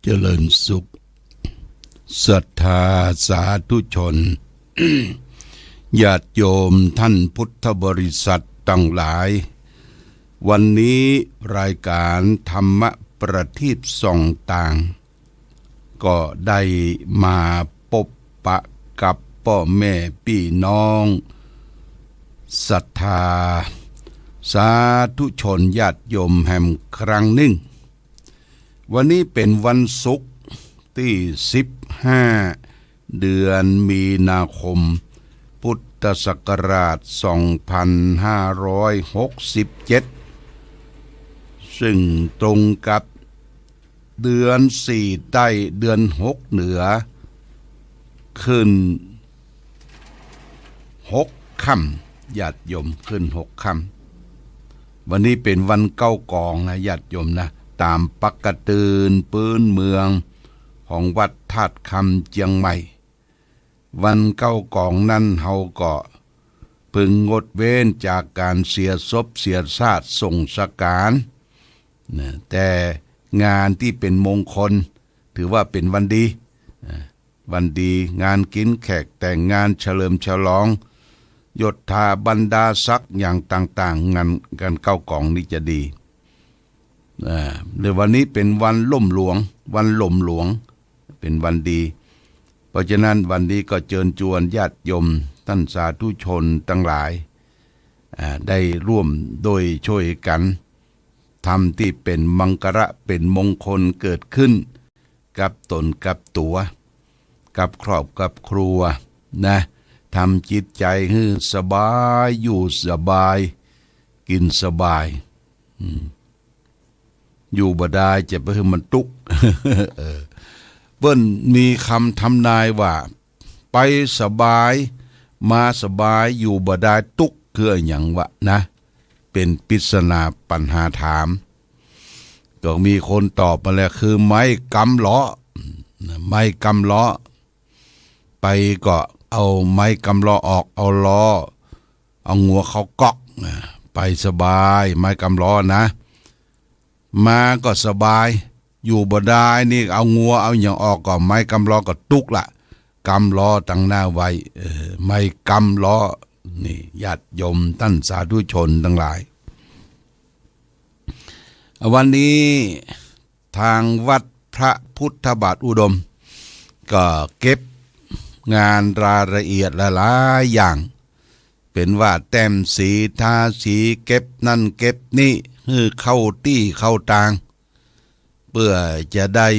เจริญสุขศรัทธาสาธุชน ญาติโยมท่านพุทธบริษัททั้งหลายวันนี้รายการธรรมประทีปส่องต่างก็ได้มาพบปะกับพ่อแม่พี่น้องศรัทธาสาธุชนญาติโยมแห่งครั้งหนึ่งวันนี้เป็นวันศุกร์ที่15เดือนมีนาคมพุทธศักราช2567ซึ่งตรงกับเดือน4ใต้เดือน6เหนือขึ้น6ค่ำญาติโยมขึ้น6ค่ำวันนี้เป็นวันเก้ากองนะญาติโยมนะตามปกติปื้นเมืองของวัดธาตุคำเจียงใหม่วันเก้ากองนั้นเฮาก็พึงงดเว้นจากการเสียศพเสียชาติส่งสการนะแต่งานที่เป็นมงคลถือว่าเป็นวันดีวันดีงานกินแขกแต่งงานเฉลิมฉลองยศถาบรรดาศักดิ์อย่างต่างๆงานกันเก้ากองนี้จะดีในวันนี้เป็นวันล่มหลวงวันล่มหลวงเป็นวันดีเพราะฉะนั้นวันนี้ก็เชิญชวนญาติโยมท่านสาธุชนทั้งหลายได้ร่วมโดยช่วยกันทำที่เป็นมังกระเป็นมงคลเกิดขึ้นกับตนกับตัวกับครอบกับครัวนะทำจิตใจให้สบายอยู่สบายกินสบายอยู่บ่ได้จะไปให้มันตุก เปิ้นมีคำทำนายว่าไปสบายมาสบายอยู่บ่ได้ตุกคืออย่างวะนะเป็นปริศนาปัญหาถามก็มีคนตอบมาแล้วคือไม้กำล้อไม้กำล้อไปก็เอาไม้กำล้อออกเอาล้อเอางัวเขาก๊อกไปสบายไม้กำล้อนะมาก็สบายอยู่บ่ได้นี่เอางัวเอาอย่างออกก็ไม้กำล้อก็ตุกละกำล้อตั้งหน้าไว้ไม้กำล้อนี่ญาติโยมท่านสาธุชนทั้งหลายวันนี้ทางวัดพระพุทธบาทอุดมก็เก็บงานรายละเอียดหลายอย่างเป็นว่าแต้มสีทาสีเก็บนั่นเก็บนี่คือเข้าตี้เข้าตางเพื่อจะได้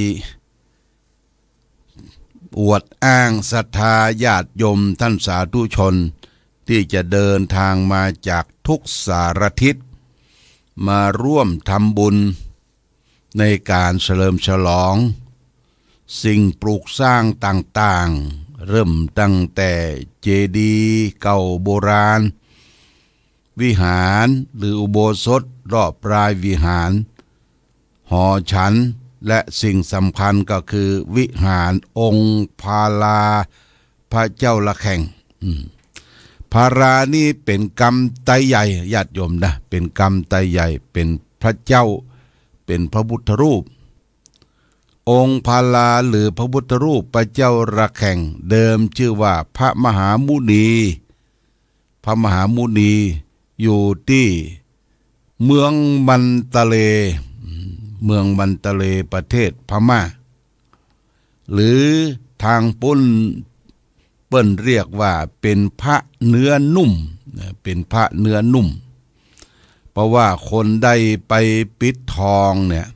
อวดอ้างศรัทธาญาติโยมท่านสาธุชนที่จะเดินทางมาจากทุกสารทิศมาร่วมทำบุญในการเฉลิมฉลองสิ่งปลูกสร้างต่างๆเริ่มตั้งแต่เจดีย์เก่าโบราณวิหารหรืออุโบสถรอบปลายวิหารหอฉันและสิ่งสำคัญก็คือวิหารองค์พาลาพระเจ้าละแข่งพารานี่เป็นกรรมไตรใหญ่ญาติโยมนะเป็นกรรมไตรใหญ่เป็นพระเจ้าเป็นพระพุทธรูปองค์พาลาหรือพระพุทธรูปพระเจ้าระแข่งเดิมชื่อว่าพระมหามุนีพระมหามุนีอยู่ที่เมืองมันตะเลเมืองมันตะเลประเทศพม่าหรือทางปุ้นเปิ้นเรียกว่าเป็นพระเนื้อนุ่มเป็นพระเนื้อนุ่มเพราะว่าคนได้ไปปิดทองเนี่ย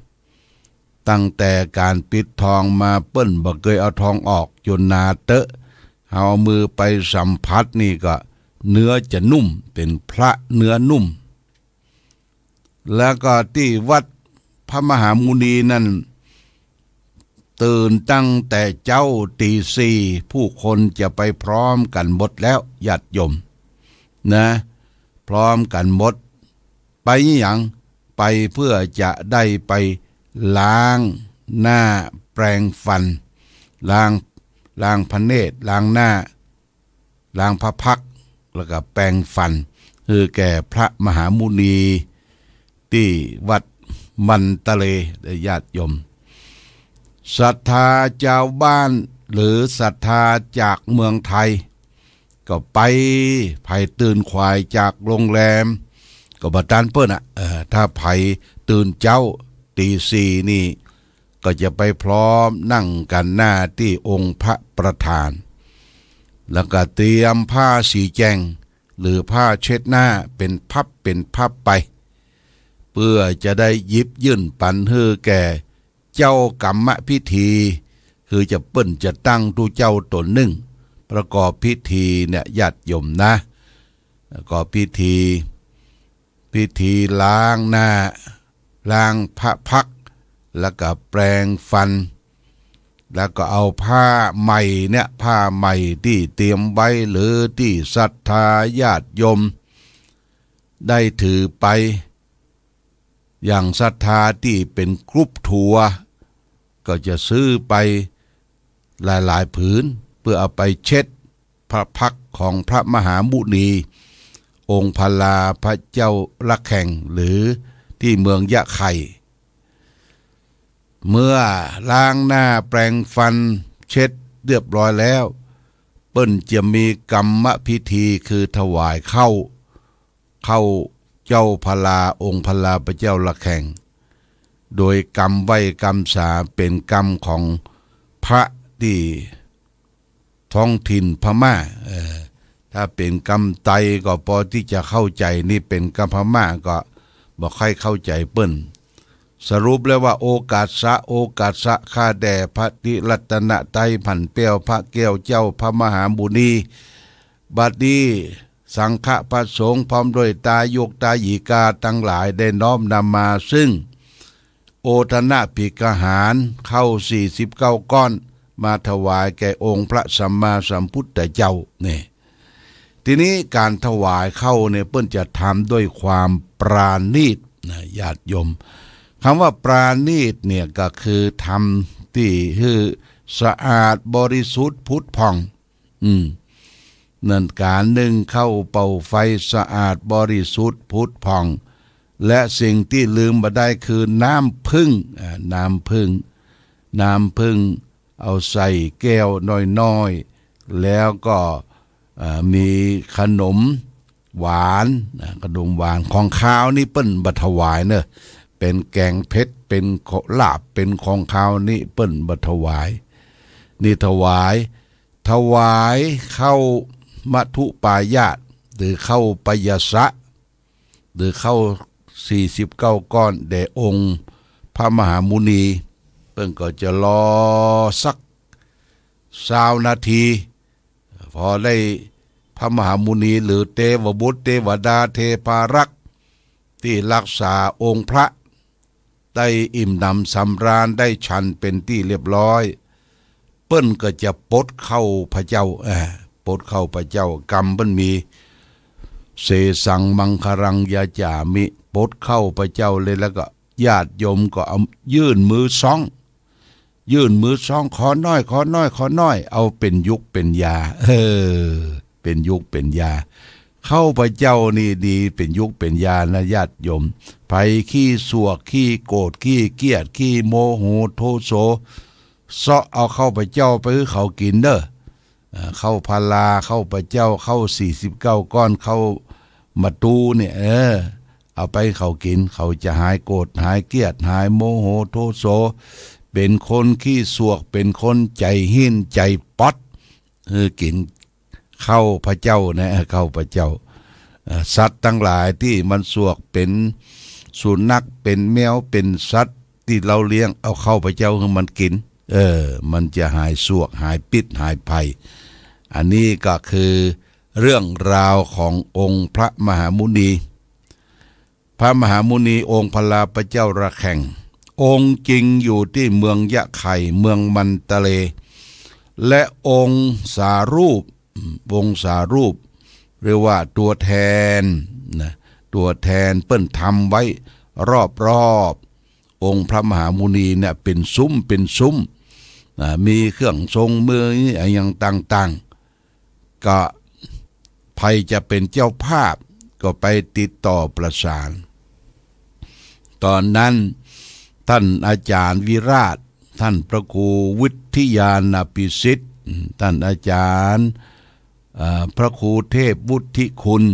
ตั้งแต่การปิดทองมาเปิ้นบ่เคยเอาทองออกจนนาเตอะเอามือไปสัมผัสนี่ก็เนื้อจะนุ่มเป็นพระเนื้อนุ่มแล้วก็ที่วัดพระมหามุนีนั้นตื่นตั้งแต่เจ้าตีสี่ผู้คนจะไปพร้อมกันหมดแล้วญาติโยมนะพร้อมกันหมดไปอย่างไปเพื่อจะได้ไปล้างหน้าแปรงฟันล้างพระเนตรล้างหน้าล้างพระพักตร์แล้วก็แปรงฟันคือแก่พระมหามุนีที่วัดมันตะเลญาติโยม ศรัทธาชาวบ้านหรือศรัทธาจากเมืองไทยก็ไปไผ่ตื่นควายจากโรงแรมก็บัตันเปิ้นถ้าไผ่ตื่นเจ้าตีสี่นี่ก็จะไปพร้อมนั่งกันหน้าที่องค์พระประธานแล้วก็เตรียมผ้าสีแจงหรือผ้าเช็ดหน้าเป็นพับไปเพื่อจะได้หยิบยื่นปันเฮือแก่เจ้ากรรมพิธีคือจะเปิ้นจะตั้งตู้เจ้าตนหนึ่งประกอบพิธีเนี่ยญาติโยมนะประกอบพิธีล้างหน้าล้างพระพักแล้วก็แปรงฟันแล้วก็เอาผ้าใหม่เนี่ยผ้าใหม่ที่เตรียมไว้หรือที่ศรัทธาญาติโยมได้ถือไปอย่างศรัทธาที่เป็นกรุ๊ปทัวร์ก็จะซื้อไปหลายผืนเพื่อเอาไปเช็ดพระพักของพระมหามุนีองค์พลาพระเจ้าละแข่งหรือที่เมืองยะไข่เมื่อล้างหน้าแปรงฟันเช็ดเรียบร้อยแล้วเปิ้นจะมีกรรมพิธีคือถวายเข้าเจ้าพลาองค์พลาพระเจ้าละแข่งโดยกรรมไหวกรรมสาเป็นกรรมของพระที่ท้องถิ่นพม่าถ้าเป็นกรรมไตก็พอที่จะเข้าใจนี่เป็นกรรมพม่าก็บ่ค่อยเข้าใจเปิ้นสรุปแล้วว่าโอกาสะข้าแด่พระติรัตนไตรผันเปียวพระแก้วเจ้าพระมหามุนีบัดนี้สังฆพระสงฆ์พร้อมด้วยตายกตาหญิกาทั้งหลายได้น้อมนำมาซึ่งโอทนะภิกหารเข้า49 ก้อนมาถวายแก่องค์พระสัมมาสัมพุทธเจ้านี่ทีนี้การถวายเข้าเนี่ยเปิ้นจะทำด้วยความปราณีตนะญาติโยมคำว่าปราณีตเนี่ยก็คือทำที่คือสะอาดบริสุทธิ์พุทธผ่องนั่นการหนึ่งเข้าเป่าไฟสะอาดบริสุทธิ์พุทธผ่องและสิ่งที่ลืมบ่ได้คือน้ำผึ้งเอาใส่แก้วน้อยๆแล้วก็มีขนมหวานของข้าวนี่เปิ้นบัถวายเนอะเป็นแกงเผ็ดเป็นลาบเป็นของข้าวนี่เปิ้นบัถวายนี่ถวายเข้ามัทุปายาตหรือเข้าปยสะหรือเข้า49 ก้อนแด่องค์พระมหามุนีเปิ้นก็จะรอสัก20 นาทีพอได้พระมหามุนีหรือเทวบุตรเทวดาเทพารักษ์ที่รักษาองค์พระได้อิ่มหนำสำราญได้ฉันเป็นที่เรียบร้อยเปิ้นก็จะปลดเข้าพระเจ้ากรรมเปิ้นมีเสสังมังครังยาจามิปลดเข้าพระเจ้าเลยแล้วก็ญาติโยมก็เอายื่นมือซองขอน้อยเอาเป็นยุกเป็นยาเป็นยุกเป็นยาเข้าพระเจ้านี่ดีเป็นยุกเป็นยานะญาติโยมไผขี้สวกขี้โกรธขี้เกียจขี้โมโหโทโสเสาะเอาเข้าพระเจ้าไปให้เขากินเด้อเข้าพลาเข้าพระเจ้าเข้า49 ก้อนเข้ามาตูเนี่ยเอาไปเขากินเขาจะหายโกรธหายเกียจหายโมโหโทโสเป็นคนขี้สวกเป็นคนใจหินใจป๊อดกินเข้าพระเจ้านะเข้าพระเจ้าสัตว์ทั้งหลายที่มันสวกเป็นสุนัขเป็นแมวเป็นสัตว์ที่เราเลี้ยงเอาเข้าพระเจ้าให้มันกินมันจะหายสวกหายปิดหายภัยอันนี้ก็คือเรื่องราวขององค์พระมหามุนีองค์พลาพระเจ้าระแข่งองค์จริงอยู่ที่เมืองยะไข่เมืองมันตะเลและองค์สารูปเรียกว่าตัวแทนเปิ้นทำไว้รอบองค์พระมหามุนีเนี่ยเป็นซุ้มมีเครื่องทรงมืออย่างต่างๆก็ใครจะเป็นเจ้าภาพก็ไปติดต่อประสานตอนนั้นท่านอาจารย์วิราชท ท่านพระครูวิทยานาภิสิทธิ์ท่านอาจารย์พระครูเทพวุฒิคุณ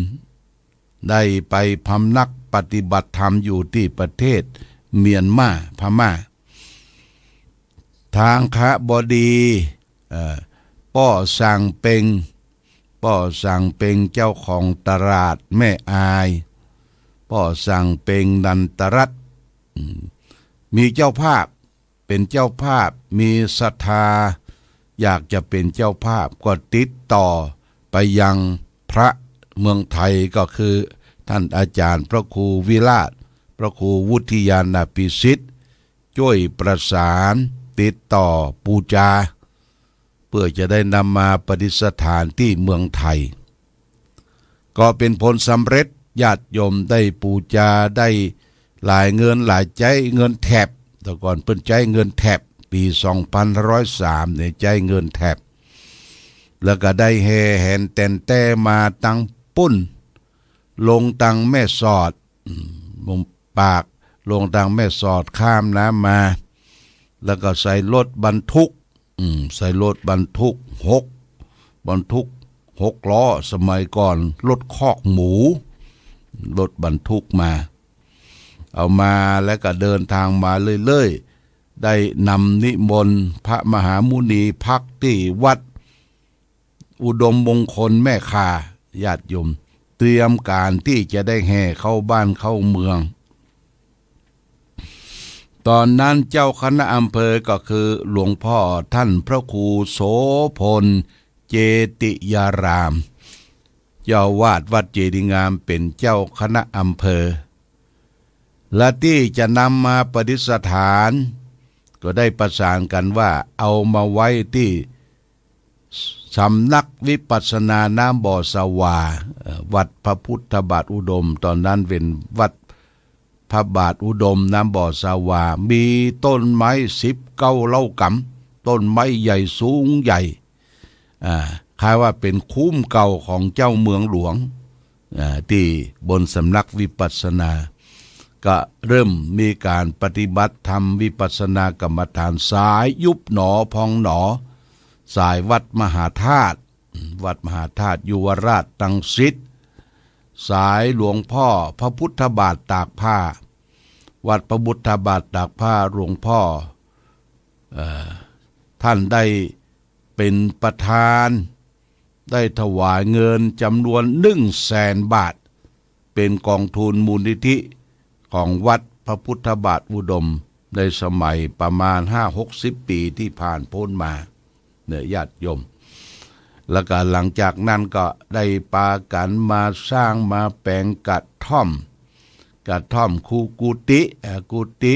ได้ไปพำนักปฏิบัติธรรมอยู่ที่ประเทศเมียนมาพม่าทางคบดีป้อสังเป็งเจ้าของตลาดแม่อายป้อสังเป็งนันตรัตน์มีเจ้าภาพเป็นเจ้าภาพมีศรัทธาอยากจะเป็นเจ้าภาพก็ติดต่อไปยังพระเมืองไทยก็คือท่านอาจารย์พระครูวิราชพระครูวุฒิยานาภิสิทธิ์ช่วยประสานติดต่อปูจาเพื่อจะได้นำมาประดิษฐานที่เมืองไทยก็เป็นผลสำเร็จญาติโยมได้ปูจาได้หลายเงินหลายใจเงินแถบแต่ก่อนเพิ่นใจเงินแถบปี2503เนี่ยใจเงินแถบแล้วก็ได้แห่แหนแตนแต่มาตั้งปุ้นลงตังแม่สอดมุมปากลงตังแม่สอดข้ามน้ำมาแล้วก็ใส่รถบรรทุกใส่รถบรรทุก6ล้อสมัยก่อนรถคอกหมูรถบรรทุกมาเอามาแล้วก็เดินทางมาเรื่อยๆได้นำนิมนต์พระมหามุนีพักที่วัดอุดมมงคลแม่คาญาติโยมเตรียมการที่จะได้แห่เข้าบ้านเข้าเมืองตอนนั้นเจ้าคณะอำเภอก็คือหลวงพ่อท่านพระครูโสพลเจติยารามเจ้าวาดวัดเจดีย์งามเป็นเจ้าคณะอำเภอและที่จะนำมาประดิษฐานก็ได้ประสานกันว่าเอามาไว้ที่สำนักวิปัสสนาน้ำบ่อสวาวัดพระพุทธบาทอุดมตอนนั้นเป็นวัดพระบาทอุดมน้ำบ่อสวามีต้นไม้19เล่ากำต้นไม้ใหญ่สูงใหญ่คล้ายว่าเป็นคุ้มเก่าของเจ้าเมืองหลวงที่บนสำนักวิปัสสนาก็เริ่มมีการปฏิบัติธรรมวิปัสสนากรรมฐานสายยุบหนอพองหนอสายวัดมหาธาตุยุวราชตังสิทธิ์สายหลวงพ่อพระพุทธบาทตากผ้าวัดพระพุทธบาทตากผ้าหลวงพ่อท่านได้เป็นประธานได้ถวายเงินจำนวน100,000 บาทเป็นกองทุนมูลนิธิของวัดพระพุทธบาทอุดมในสมัยประมาณ 50-60 ปีที่ผ่านพ้นมาเนี่ยญาติโยมแล้วก็หลังจากนั้นก็ได้ปากันมาสร้างมาแปลงกระท่อมคูกุฏิ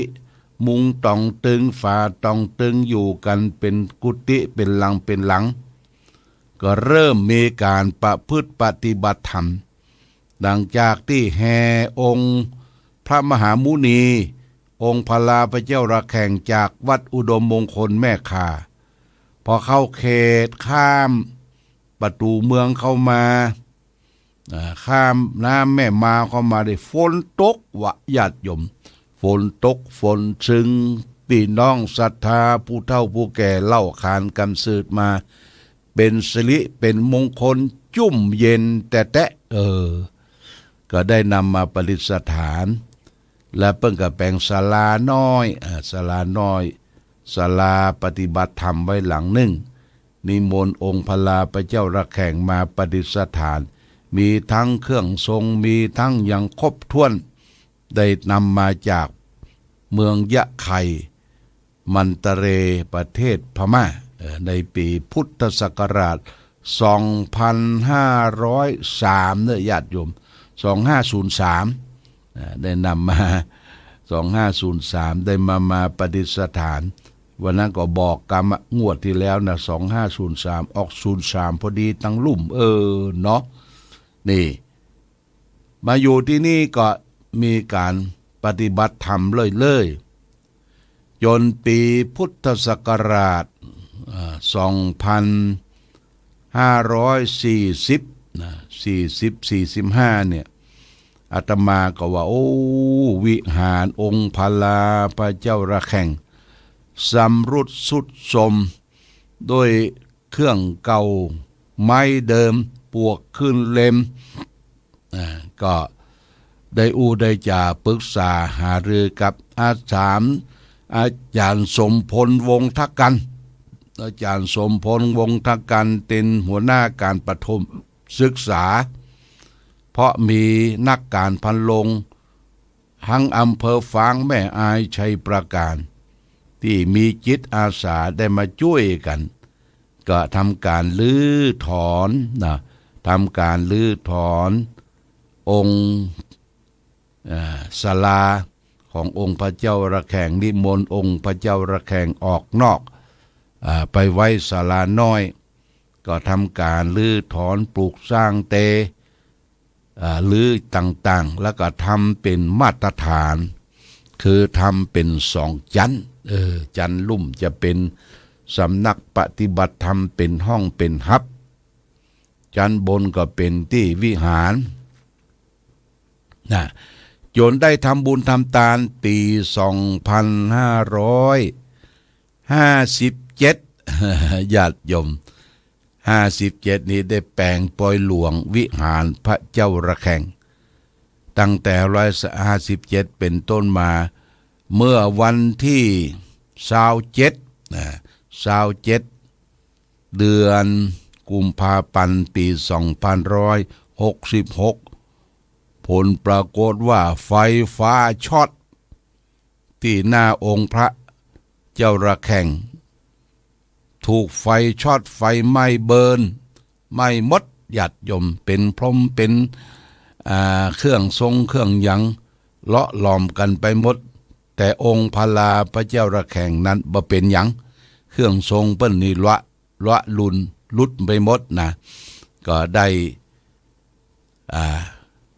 มุงตองตึงฝาตองตึงอยู่กันเป็นกุฏิเป็นหลังก็เริ่มมีการประพฤติปฏิบัติธรรมหลังจากที่แห่องค์พระมหามุนีองค์พลาพระเจ้าระแข่งจากวัดอุดมมงคลแม่คาพอเข้าเขตข้ามประตูเมืองเข้ามาข้ามน้ำแม่มาเข้ามาได้ฝนตกวะญาติโยมฝนตกฝนซึ้งพี่น้องศรัทธาผู้เฒ่าผู้แก่เล่าขานกันสืบมาเป็นสิริเป็นมงคลจุ่มเย็นแต่ก็ได้นำมาประดิษฐานและเพิ่งก็แปลงศาลาน้อยศาลาปฏิบัติธรรมไว้หลังหนึ่งนิมนต์องค์พลาพระเจ้าระแข่งมาประดิษฐานมีทั้งเครื่องทรงมีทั้งอย่างครบถ้วนได้นำมาจากเมืองยะไข่มันตะเรประเทศพม่าในปีพุทธศักราช2503เนี่ยญาติโยม2503ได้นำมา2503ได้มาประดิษฐานวันนั้นก็บอกกรรมงวดที่แล้วนะ2503ออก03พอดีตั้งลุ่มเนาะนี่มาอยู่ที่นี่ก็มีการปฏิบัติธรรมเรื่อยๆจนปีพุทธศักราช2545เนี่ยอาตมาก็ว่าโอ้วิหารองค์พลาพระเจ้าระแข่ง สำรุดสุดสมด้วยเครื่องเก่าไม้เดิมปวกขึ้นเล็มก็ได้ได้จ่าปรึกษาหารือกับอาจารย์สมพลวงศ์ทักกันอาจารย์สมพลวงศ์ทักกันเป็นหัวหน้าการประถมศึกษาเพราะมีนักการพันลงทั้งอำเภอฝางแม่อายชัยประการที่มีจิตอาสาได้มาช่วยกันก็ทำการลื้อถอนทำการลื้อถอนองค์ศาลาขององค์พระเจ้าระแขงนิมนต์องค์พระเจ้าระแขงออกนอกไปไว้ศาลาน้อยก็ทำการลื้อถอนปลูกสร้างเตลื้อต่างๆแล้วก็ทำเป็นมาตรฐานคือทำเป็น2ชั้นชั้นลุ่มจะเป็นสำนักปฏิบัติธรรมเป็นห้องเป็นฮับชั้นบนก็เป็นที่วิหารจนได้ทำบุญทำทานปี2557ญาติโยม57นี้ได้แปลงปอยหลวงวิหารพระเจ้าระแขงตั้งแต่157เป็นต้นมาเมื่อวันที่27เดือนกุมภาพันธ์ปี2566ผลปรากฏว่าไฟฟ้าช็อตที่หน้าองค์พระเจ้าระแขงถูกไฟช็อตไฟไหม้เบิร์นไหม้หมดหยัดยมเป็นพรมเป็นเครื่องทรงเครื่องยังเลาะหลอมกันไปหมดแต่องค์พลาพระเจ้าระแขงนั้นบ่เป็นหยังเครื่องทรงเปิ้นนี่ละลุดไปหมดนะก็ได้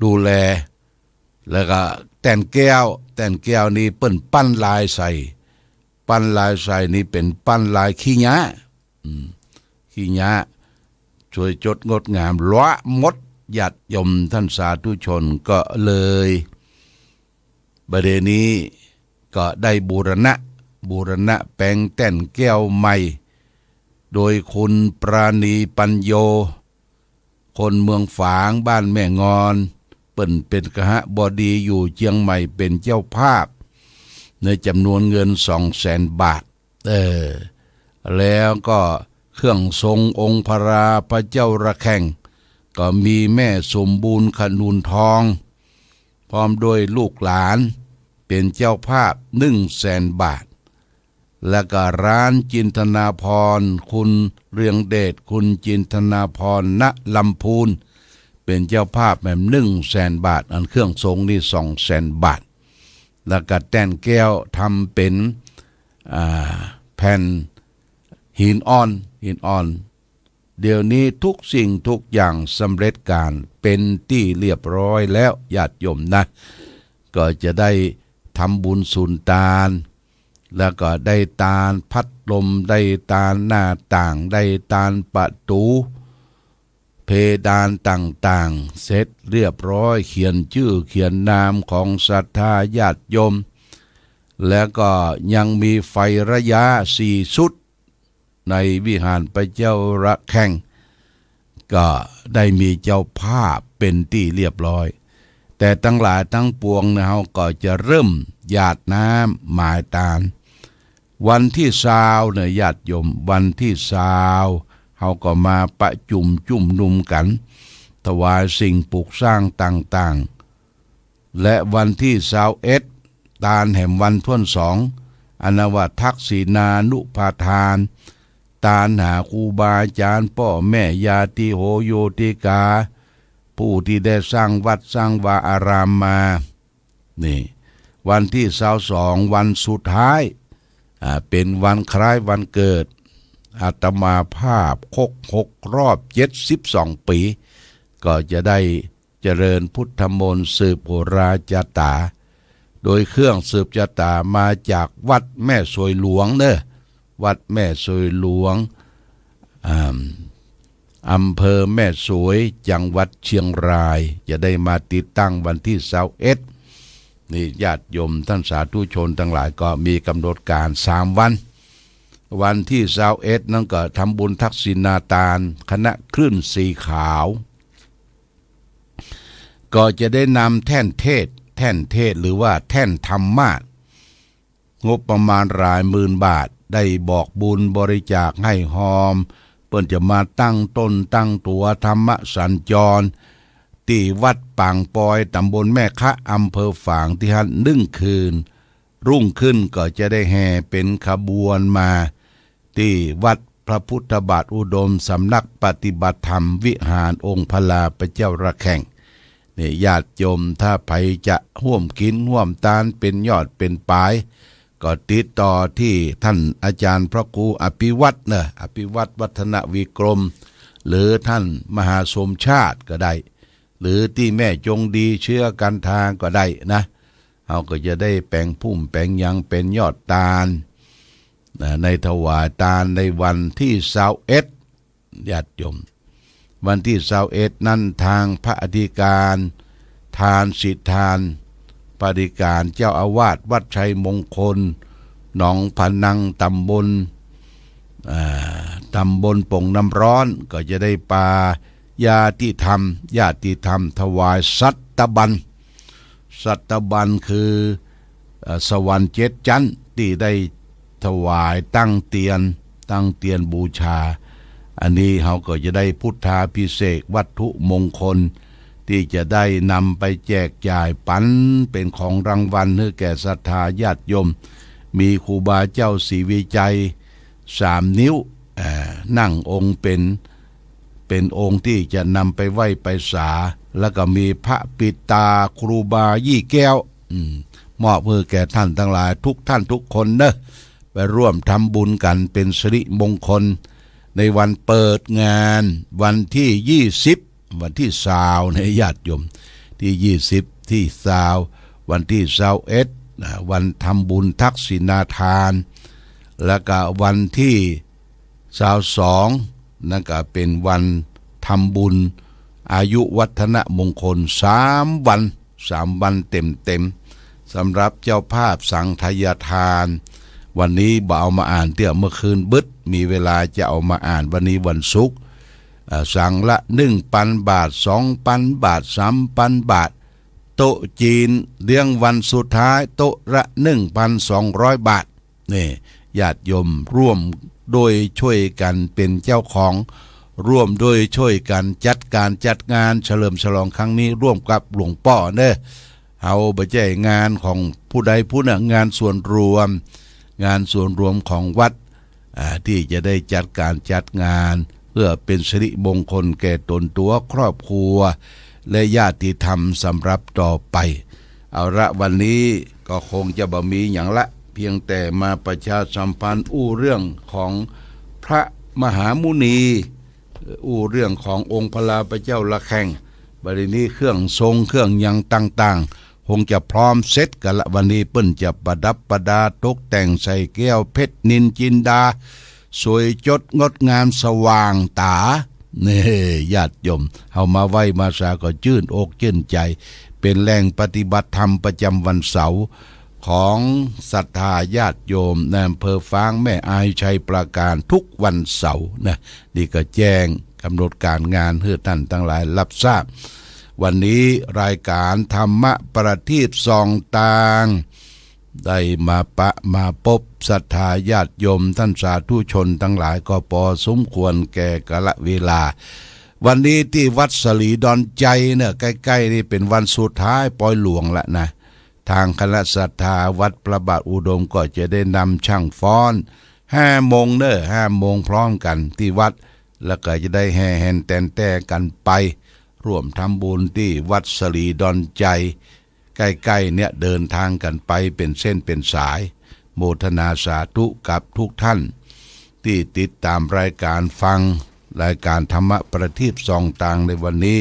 ดูแลแล้วก็แต่นแก้วนี่เปิ้นปั้นลายใส่นี่เป็นปั้นลายขี้ยะช่วยจดงดงามละมดญาติโยมท่านสาธุชนก็เลยประเดี๋ยวนี้ก็ได้บูรณะแปลงแต่นแก้วใหม่โดยคุณปราณีปัญโยคนเมืองฝางบ้านแม่งอนเปิ้นเป็นกหบดีอยู่เชียงใหม่เป็นเจ้าภาพในจำนวนเงิน200,000 บาทแล้วก็เครื่องทรงองค์พระพระเจ้าระแขงก็มีแม่สมบูรณ์ขนุนทองพร้อมด้วยลูกหลานเป็นเจ้าภาพ100,000 บาทแล้วก็ร้านจินตนาพรคุณเรืองเดชคุณจินตนาพรณลำพูนเป็นเจ้าภาพแบบ100,000 บาทอันเครื่องทรงนี่200,000 บาทแล้วก็แต่นแก้วทำเป็นแผ่นหินอ่อนเดี๋ยวนี้ทุกสิ่งทุกอย่างสำเร็จการเป็นที่เรียบร้อยแล้วญาติโยมนะก็จะได้ทำบุญสุนทานแล้วก็ได้ตาลพัดลมได้ตาลหน้าต่างได้ตาลประตูเพดานต่างๆเสร็จเรียบร้อยเขียนชื่อเขียนนามของศรัทธาญาติโยมแล้วก็ยังมีไฟระยะ4 ชุดในวิหารพระเจ้าระแขงก็ได้มีเจ้าภาพเป็นที่เรียบร้อยแต่ทั้งหลายทั้งปวงนะเราก็จะเริ่มหยาดน้ำหมายตาลวันที่20เนี่ยญาติโยมวันที่20เขาก็มาประจุมนุมกันถวายสิ่งปลูกสร้างต่างๆและวันที่21ตาลแห่งวันท่วน2อนาวาทักษินานุปาทานตาลหาครูบาอาจารย์พ่อแม่ญาติโหโยติกาผู้ที่ได้สร้างวัดสร้างวาอารามมานี่วันที่22วันสุดท้ายเป็นวันคล้ายวันเกิดอาตมาภาพ6 รอบ72 ปีก็จะได้เจริญพุทธมนต์สืบโหราจาตาโดยเครื่องสืบจาตามาจากวัดแม่สวยหลวงวัดแม่สวยหลวงอำเภอแม่สวยจังหวัดเชียงรายจะได้มาติดตั้งวันที่21นี่ญาติโยมท่านสาธุชนทั้งหลายก็มีกำหนดการ3 วัน วันที่21นั่นก็ทำบุญทักษิณาทานคณะคลื่นสีขาวก็จะได้นำแท่นเทศหรือว่าแท่นธรรมะงบประมาณหลายหมื่นบาทได้บอกบุญบริจาคให้หอมเปิ้นจะมาตั้งต้นตั้งตัวธรรมสัญจรที่วัดปางปอยตำบลแม่คะอำเภอฝางที่หัน1 คืนรุ่งขึ้นก็จะได้แห่เป็นขบวนมาที่วัดพระพุทธบาทอุดมสำนักปฏิบัติธรรมวิหารองค์พลาพระเจ้าระแข่งนี่ญาติโยมถ้าไผจะร่วมกินร่วมทานเป็นยอดเป็นปลายก็ติดต่อที่ท่านอาจารย์พระครูอภิวัตรอภิวัตรวัฒนวิกรมหรือท่านมหาสมชาติก็ได้หรือที่แม่จงดีเชื่อกันทางก็ได้นะเราก็จะได้แปลงพุ่มแปลงยังเป็นยอดตาลในถวายทานในวันที่21ญาติโยมวันที่21นั้นทางพระอธิการทานสิทธานปฏิการเจ้าอาวาสวัดชัยมงคลหนองพนังตำบลป่งน้ำร้อนก็จะได้ปายาติธรรมถวายสัตบันคือสวรรค์7 ชั้นที่ได้ถวายตั้งเตียนบูชาอันนี้เขาก็จะได้พุทธาภิเษกวัตถุมงคลที่จะได้นำไปแจกจ่ายปันเป็นของรางวัลให้แก่ศรัทธาญาติโยมมีครูบาเจ้าศรีวิจัย3 นิ้วนั่งองค์เป็นองค์ที่จะนำไปไหว้ไปสาแล้วก็มีพระปิตาครูบายี่แก้วมอบเพื่อแก่ท่านทั้งหลายทุกท่านทุกคนเนอะไปร่วมทำบุญกันเป็นสิริมงคลในวันเปิดงานวันที่20วันที่20ในญาติโยมที่20ที่20วันที่21วันทำบุญทักษิณาทานแล้วก็วันที่22นั่นก็เป็นวันทำบุญอายุวัฒนมงคล3 วันเต็มสำหรับเจ้าภาพสังฆทานวันนี้บ่เอามาอ่านเมื่อคืนบึดมีเวลาจะเอามาอ่านวันนี้วันศุกร์สั่งละ 1,000 บาท 2,000 บาท 3,000 บาทโต๊ะจีนเลี้ยงวันสุดท้ายโต๊ะละ 1,200 บาทนี่ญาติโยมร่วมโดยช่วยกันเป็นเจ้าของร่วมโดยช่วยกันจัดงานเฉลิมฉลองครั้งนี้ร่วมกับหลวงพ่อเด้อเอาบ่ใช่งานของผู้ใดผู้หนึ่งงานส่วนรวมของวัดที่จะได้จัดงานเพื่อเป็นสิริมงคลแก่ตนตัวครอบครัวและญาติธรรมสำหรับต่อไปเอาละวันนี้ก็คงจะบ่มีอย่างละเพียงแต่มาประชาสัมพันธ์เรื่องของพระมหามุนีเรื่องขององค์พลาพระเจ้าระแข่งบัดนี้เครื่องทรงเครื่องยังต่างๆคงจะพร้อมเสร็จกันละวันนี้เปิ้นจะประดับประดาตกแต่งใส่แก้วเพชรนินจินดาสวยจดงดงามสว่างตานี่ญาติโยมเฮามาไหว้มาสาก็ชื่นอกชื่นใจเป็นแหล่งปฏิบัติธรรมประจำวันเสาร์ของศรัทธาญาติโยมในอำเภอฟางแม่อายชัยปราการทุกวันเสาร์นะนี่ก็แจ้งกำหนดการงานให้ท่านทั้งหลายรับทราบวันนี้รายการธรรมะประทีปส่องตางได้มาพบศรัทธาญาติโยมท่านสาธุชนทั้งหลายก็พอสมควรแก่กาลเวลาวันนี้ที่วัดสลีดอนใจเนี่ยใกล้ๆนี่เป็นวันสุดท้ายปล่อยหลวงละนะทางคณะศรัทธาวัดพระบาทอุดมก็จะได้นำช่างฟ้อน5 โมง5 โมงพร้อมกันที่วัดแล้วก็จะได้แห่แหนแตนแต่กันไปร่วมทำบุญที่วัดสลีดอนใจใกล้ๆเนี่ยเดินทางกันไปเป็นเส้นเป็นสายโมทนาสาธุกับทุกท่านที่ติดตามรายการฟังรายการธรรมะประทีปส่องตางในวันนี้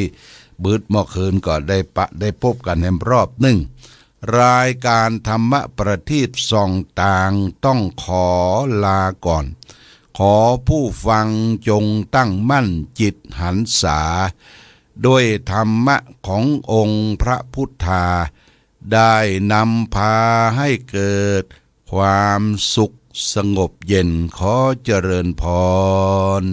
บืดเมื่อคืนก็ได้พบกันในรอบหนึ่งรายการธรรมะประทีปส่องตางต้องขอลาก่อนขอผู้ฟังจงตั้งมั่นจิตหันษาด้วยธรรมะขององค์พระพุทธาได้นำพาให้เกิดความสุข สงบเย็นขอเจริญพร